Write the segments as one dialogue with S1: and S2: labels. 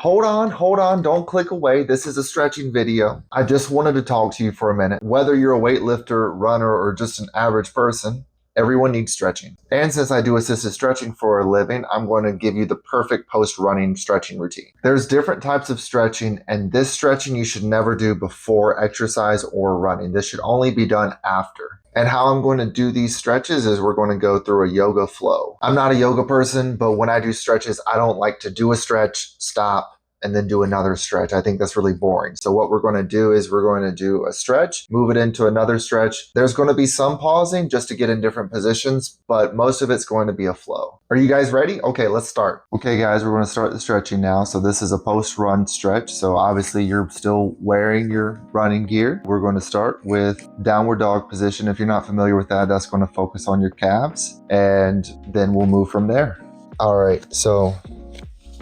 S1: Hold on, don't click away. This is a stretching video. I just wanted to talk to you for a minute. Whether you're a weightlifter, runner, or just an average person, everyone needs stretching. And since I do assisted stretching for a living, I'm going to give you the perfect post-running stretching routine. There's different types of stretching, and this stretching you should never do before exercise or running. This should only be done after. And how I'm going to do these stretches is we're going to go through a yoga flow. I'm not a yoga person, but when I do stretches, I don't like to do a stretch, stop, and then do another stretch. I think that's really boring. So what we're going to do is we're going to do a stretch, move it into another stretch. There's going to be some pausing just to get in different positions, but most of it's going to be a flow. Are you guys ready? Okay, let's start. Okay, guys, we're going to start the stretching now. So this is a post-run stretch. So obviously you're still wearing your running gear. We're going to start with downward dog position. If you're not familiar with that, that's going to focus on your calves, and then we'll move from there. All right, so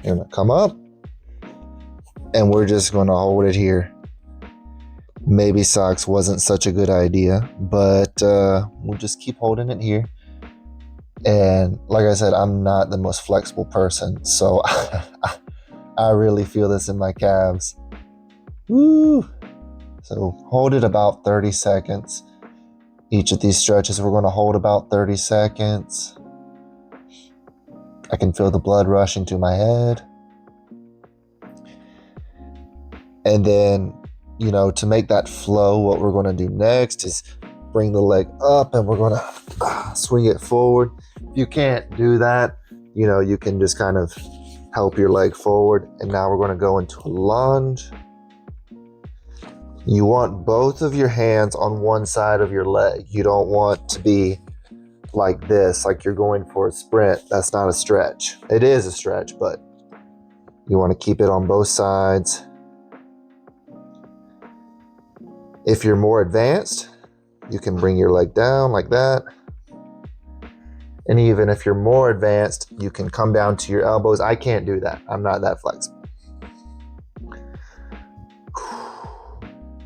S1: you're going to come up, and we're just going to hold it here. Maybe socks wasn't such a good idea, but we'll just keep holding it here. And like I said, I'm not the most flexible person, so I really feel this in my calves. Woo! So hold it about 30 seconds. Each of these stretches we're going to hold about 30 seconds. I can feel the blood rushing to my head. And then, to make that flow, what we're going to do next is bring the leg up, and we're going to swing it forward. If you can't do that, you can just kind of help your leg forward. And now we're going to go into a lunge. You want both of your hands on one side of your leg. You don't want to be like this, like you're going for a sprint. That's not a stretch. It is a stretch, but you want to keep it on both sides. If you're more advanced, you can bring your leg down like that. And even if you're more advanced, you can come down to your elbows. I can't do that. I'm not that flexible.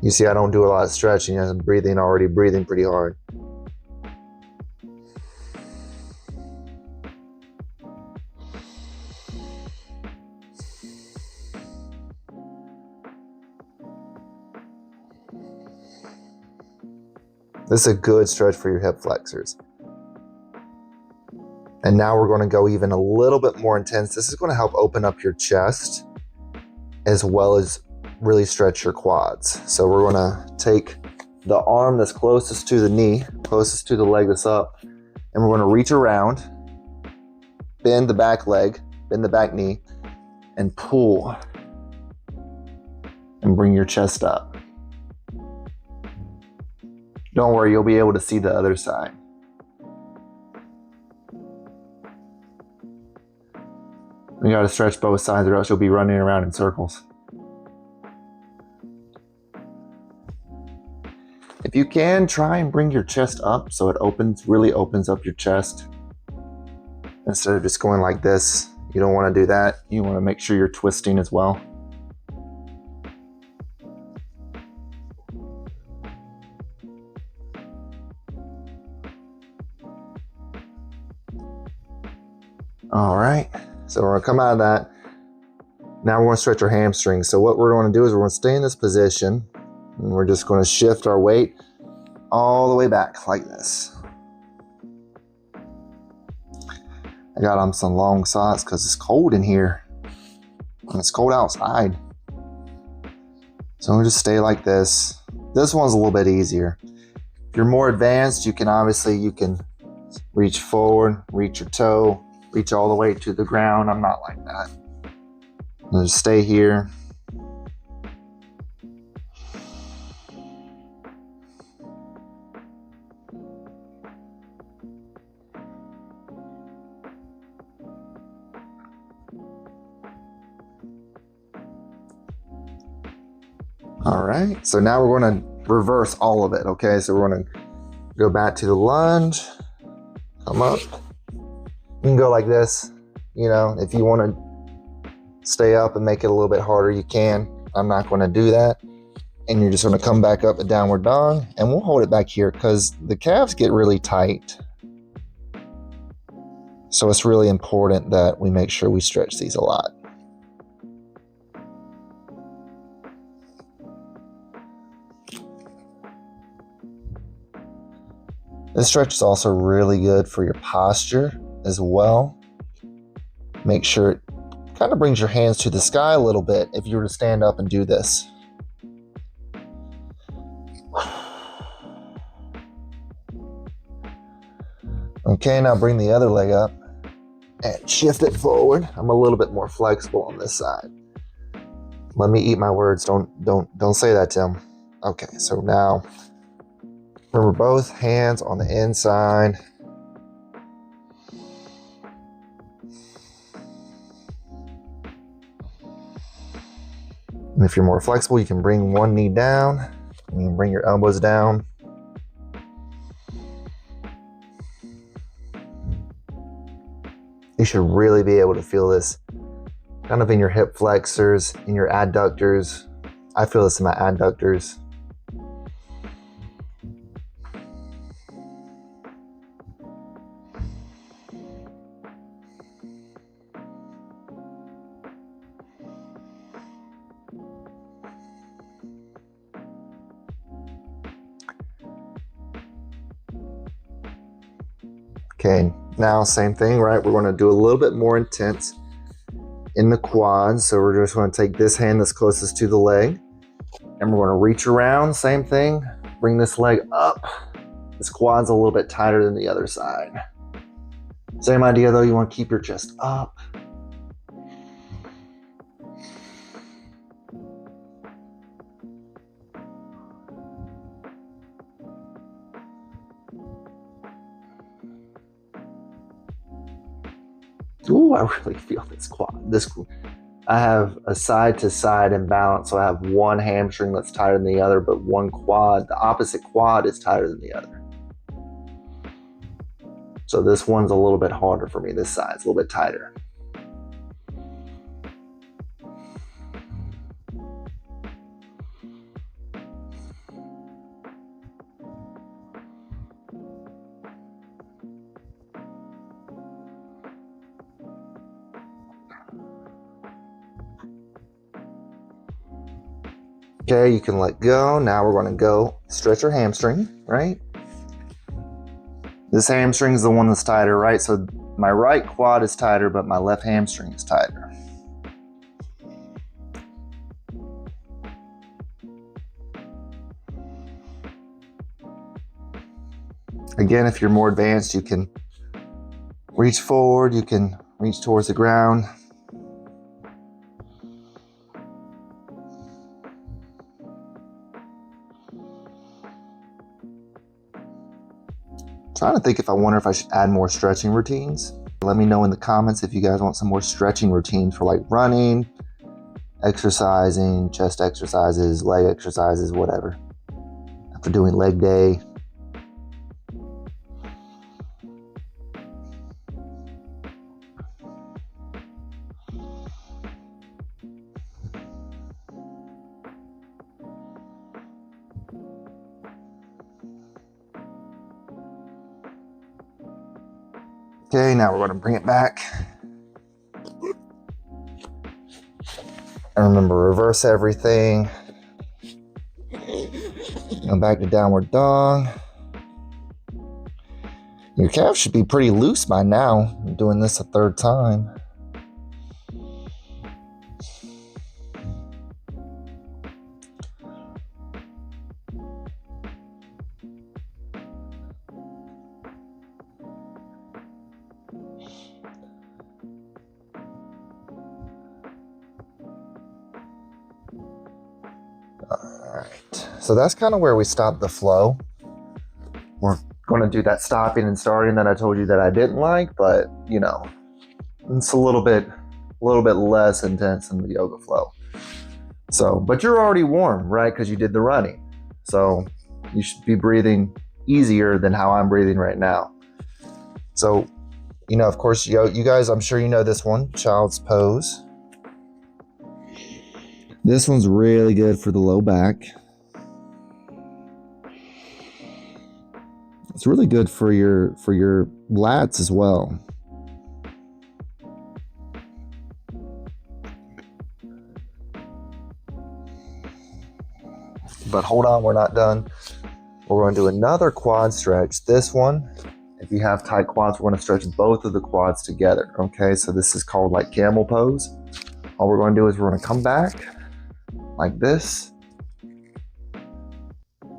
S1: You see, I don't do a lot of stretching. I'm already breathing pretty hard. This is a good stretch for your hip flexors. And now we're going to go even a little bit more intense. This is going to help open up your chest as well as really stretch your quads. So we're going to take the arm that's closest to the knee, closest to the leg that's up, and we're going to reach around, bend the back leg, bend the back knee, and pull and bring your chest up. Don't worry, you'll be able to see the other side. You gotta stretch both sides or else you'll be running around in circles. If you can, try and bring your chest up so it really opens up your chest. Instead of just going like this, you don't wanna do that. You wanna make sure you're twisting as well. All right, so we're gonna come out of that. Now we're gonna stretch our hamstrings. So what we're gonna do is we're gonna stay in this position, and we're just gonna shift our weight all the way back like this. I got on some long socks because it's cold in here, and it's cold outside. So we'll just stay like this. This one's a little bit easier. If you're more advanced, you can reach forward, reach your toe, reach all the way to the ground. I'm not like that. I'll just stay here. All right, so now we're going to reverse all of it, okay? So we're going to go back to the lunge, come up. You can go like this, if you want to stay up and make it a little bit harder, you can. I'm not going to do that. And you're just going to come back up a downward dog, and we'll hold it back here because the calves get really tight. So it's really important that we make sure we stretch these a lot. This stretch is also really good for your posture as well. Make sure it kind of brings your hands to the sky a little bit if you were to stand up and do this. Okay, now bring the other leg up and shift it forward. I'm a little bit more flexible on this side. Let me eat my words. Don't say that, Tim. Okay, so now remember both hands on the inside. And if you're more flexible, you can bring one knee down and you can bring your elbows down. You should really be able to feel this kind of in your hip flexors, in your adductors. I feel this in my adductors. Okay, now same thing, right? We're going to do a little bit more intense in the quads. So we're just going to take this hand that's closest to the leg and we're going to reach around, same thing, bring this leg up. This quad's a little bit tighter than the other side. Same idea though, you want to keep your chest up. Ooh, I really feel this quad. I have a side to side imbalance, so I have one hamstring that's tighter than the other, but one quad, the opposite quad is tighter than the other. So this one's a little bit harder for me, this side's a little bit tighter. Okay, you can let go. Now we're going to go stretch your hamstring, right? This hamstring is the one that's tighter, right? So my right quad is tighter, but my left hamstring is tighter. Again, if you're more advanced, you can reach forward, you can reach towards the ground. Trying to think if I should add more stretching routines. Let me know in the comments if you guys want some more stretching routines for like running, exercising, chest exercises, leg exercises, whatever. After doing leg day. Okay, now we're going to bring it back. And remember, reverse everything. Go back to downward dog. Your calf should be pretty loose by now. I'm doing this a third time. Alright, so that's kind of where we stopped the flow. We're going to do that stopping and starting that I told you that I didn't like, but you know, it's a little bit less intense than the yoga flow. So, but you're already warm, right? Because you did the running. So you should be breathing easier than how I'm breathing right now. So, you know, of course, you guys, I'm sure you know this one, child's pose. This one's really good for the low back. It's really good for your lats as well. But hold on, we're not done. We're going to do another quad stretch. This one, if you have tight quads, we're going to stretch both of the quads together. Okay, so this is called like camel pose. All we're going to do is we're going to come back like this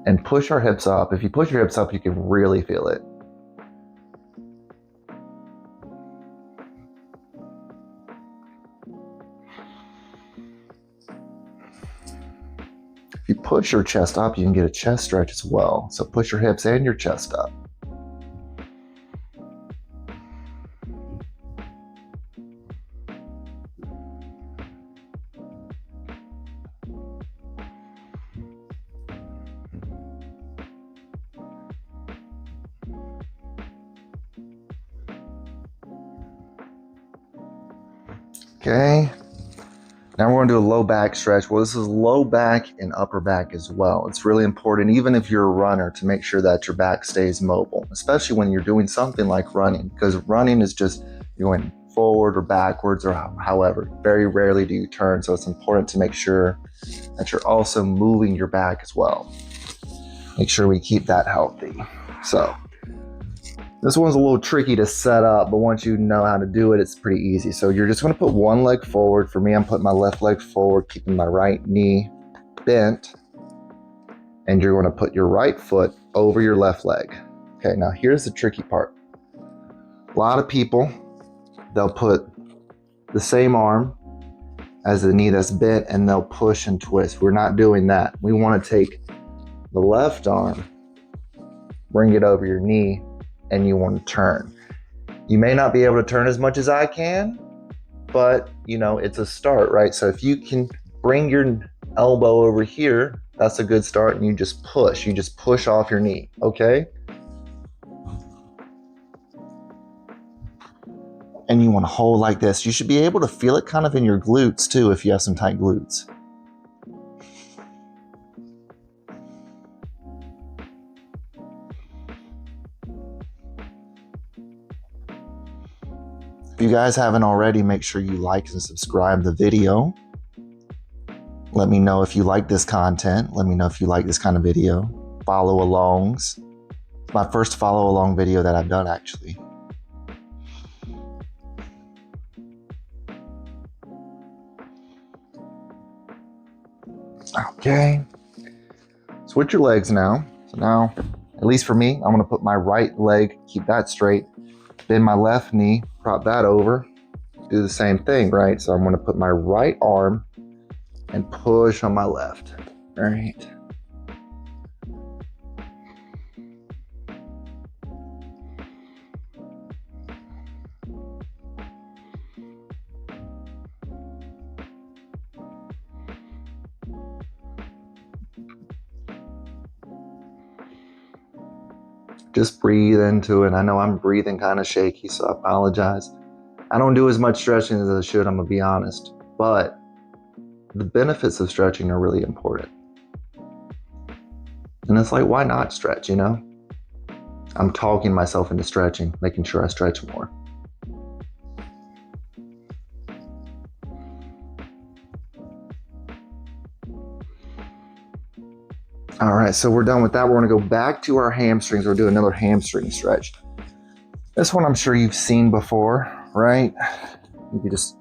S1: and push our hips up. If you push your hips up, you can really feel it. If you push your chest up, you can get a chest stretch as well. So push your hips and your chest up. Okay, now we're going to do a low back stretch. Well, this is low back and upper back as well. It's really important, even if you're a runner, to make sure that your back stays mobile, especially when you're doing something like running, because running is just you're going forward or backwards or however. Very rarely do you turn, so it's important to make sure that you're also moving your back as well. Make sure we keep that healthy. So this one's a little tricky to set up, but once you know how to do it, it's pretty easy. So you're just going to put one leg forward. For me, I'm putting my left leg forward, keeping my right knee bent. And you're going to put your right foot over your left leg. Okay, now here's the tricky part. A lot of people, they'll put the same arm as the knee that's bent and they'll push and twist. We're not doing that. We want to take the left arm, bring it over your knee, and you want to turn. You may not be able to turn as much as I can, but you know, it's a start, right? So if you can bring your elbow over here, that's a good start, and you just push off your knee, okay? And you want to hold like this. You should be able to feel it kind of in your glutes too if you have some tight glutes. If you guys haven't already, make sure you like and subscribe the video. Let me know if you like this content. Let me know if you like this kind of video. Follow alongs. It's my first follow along video that I've done actually. Okay. Switch your legs now. So now, at least for me, I'm gonna put my right leg, keep that straight. Bend my left knee, prop that over. Do the same thing, right? So I'm gonna put my right arm and push on my left, all right? Just breathe into it. I know I'm breathing kind of shaky, so I apologize. I don't do as much stretching as I should, I'm gonna be honest, but the benefits of stretching are really important. And it's like, why not stretch, you know? I'm talking myself into stretching, making sure I stretch more. All right, so we're done with that. We're gonna go back to our hamstrings. We're doing another hamstring stretch. This one I'm sure you've seen before, right? You can just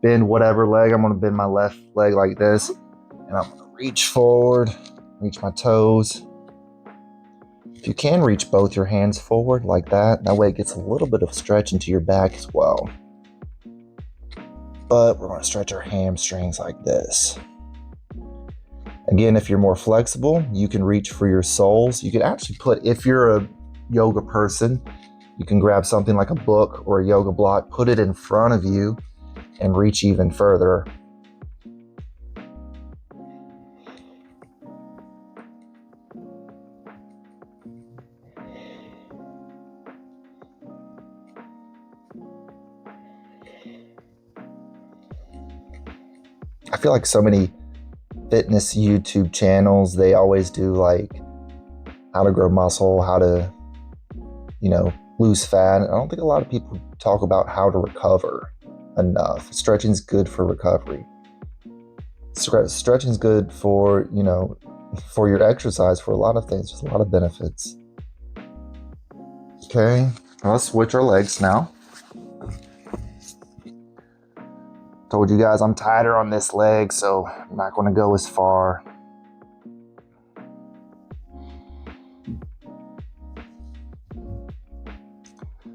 S1: bend whatever leg. I'm gonna bend my left leg like this, and I'm gonna reach forward, reach my toes. If you can, reach both your hands forward like that. That way it gets a little bit of stretch into your back as well. But we're gonna stretch our hamstrings like this. Again, if you're more flexible, you can reach for your soles. You could actually put, if you're a yoga person, you can grab something like a book or a yoga block, put it in front of you, and reach even further. I feel like so many fitness YouTube channels, they always do like how to grow muscle, how to, you know, lose fat. I don't think a lot of people talk about how to recover enough. Stretching's good for recovery. Stretching's good for, you know, for your exercise, for a lot of things. There's a lot of benefits. Okay, let's switch our legs now. Told you guys I'm tighter on this leg, so I'm not going to go as far.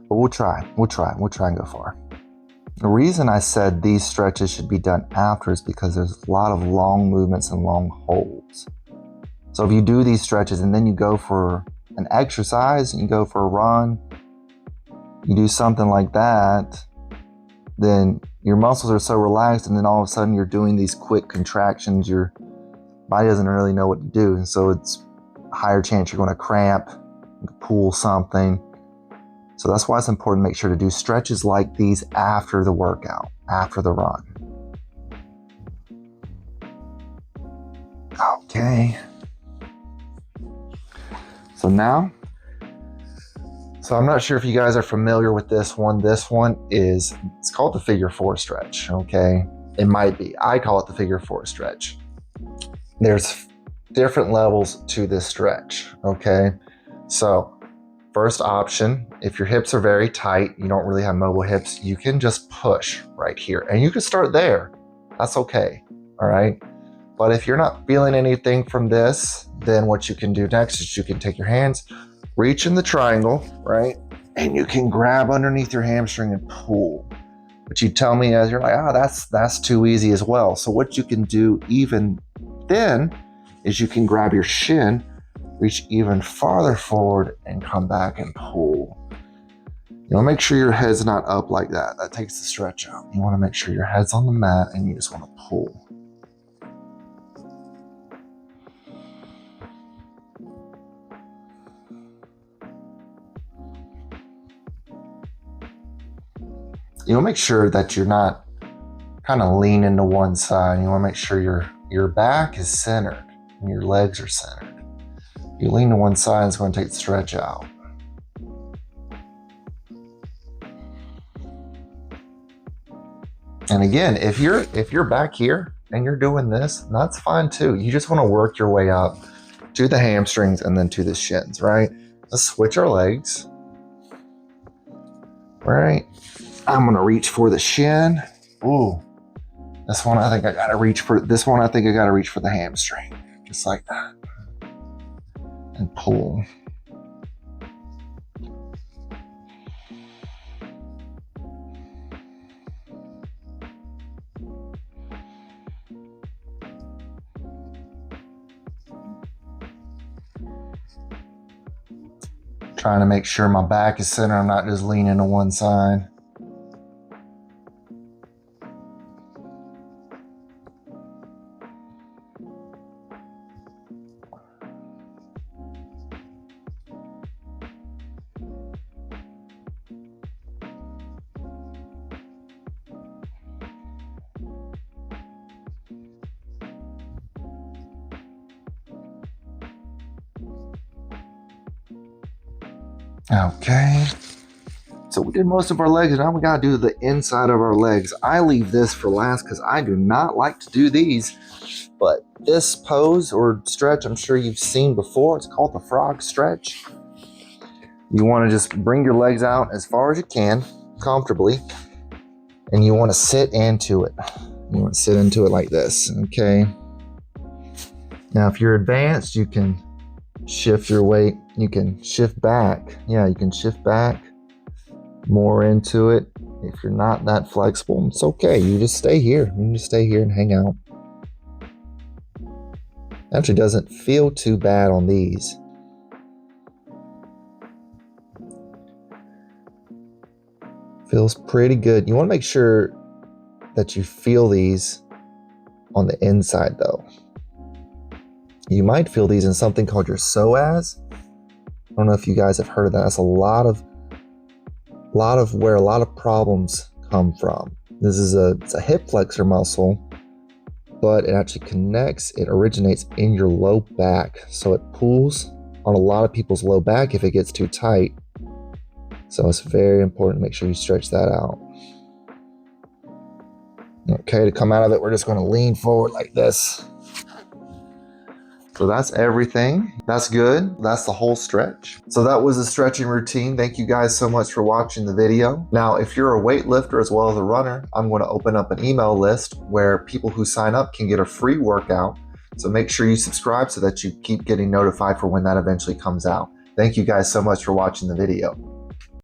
S1: But we'll try and go far. The reason I said these stretches should be done after is because there's a lot of long movements and long holds. So if you do these stretches and then you go for an exercise and you go for a run, you do something like that, then your muscles are so relaxed, and then all of a sudden you're doing these quick contractions. Your body doesn't really know what to do, and so it's a higher chance you're going to cramp, pull something. So that's why it's important to make sure to do stretches like these after the workout, after the run. Okay. So now, I'm not sure if you guys are familiar with this one. This one it's called the figure four stretch, okay? It might be. I call it the figure four stretch. There's different levels to this stretch, okay? So first option, if your hips are very tight, you don't really have mobile hips, you can just push right here. And you can start there. That's okay, all right? But if you're not feeling anything from this, then what you can do next is you can take your hands, reach in the triangle, right? And you can grab underneath your hamstring and pull. But you tell me as you're like, that's too easy as well. So what you can do even then is you can grab your shin, reach even farther forward and come back and pull. You want to make sure your head's not up like that. That takes the stretch out. You want to make sure your head's on the mat and you just want to pull. You want to make sure that you're not kind of leaning to one side. You want to make sure your back is centered and your legs are centered. If you lean to one side, it's going to take the stretch out. And again, if you're back here and you're doing this, that's fine too. You just want to work your way up to the hamstrings and then to the shins, right? Let's switch our legs. All right. I'm going to reach for the shin. Ooh. This one, I think I got to reach for the hamstring. Just like that. And pull. Trying to make sure my back is centered. I'm not just leaning to one side. Okay, so we did most of our legs. Now we gotta do the inside of our legs. I leave this for last because I do not like to do these, but this pose or stretch I'm sure you've seen before. It's called the frog stretch. You want to just bring your legs out as far as you can comfortably, and you want to sit into it. You want to sit into it like this, okay? Now if you're advanced, you can shift your weight. You can shift back. Yeah, you can shift back more into it. If you're not that flexible, it's okay. You just stay here. You can just stay here and hang out. Actually doesn't feel too bad on these. Feels pretty good. You want to make sure that you feel these on the inside though. You might feel these in something called your psoas. I don't know if you guys have heard of that. That's a lot of where a lot of problems come from. It's a hip flexor muscle, but it actually connects, it originates in your low back. So it pulls on a lot of people's low back if it gets too tight. So it's very important to make sure you stretch that out. Okay, to come out of it, we're just going to lean forward like this. So that's everything. That's good. That's the whole stretch. So that was a stretching routine. Thank you guys so much for watching the video. Now, if you're a weightlifter as well as a runner, I'm going to open up an email list where people who sign up can get a free workout. So make sure you subscribe so that you keep getting notified for when that eventually comes out. Thank you guys so much for watching the video.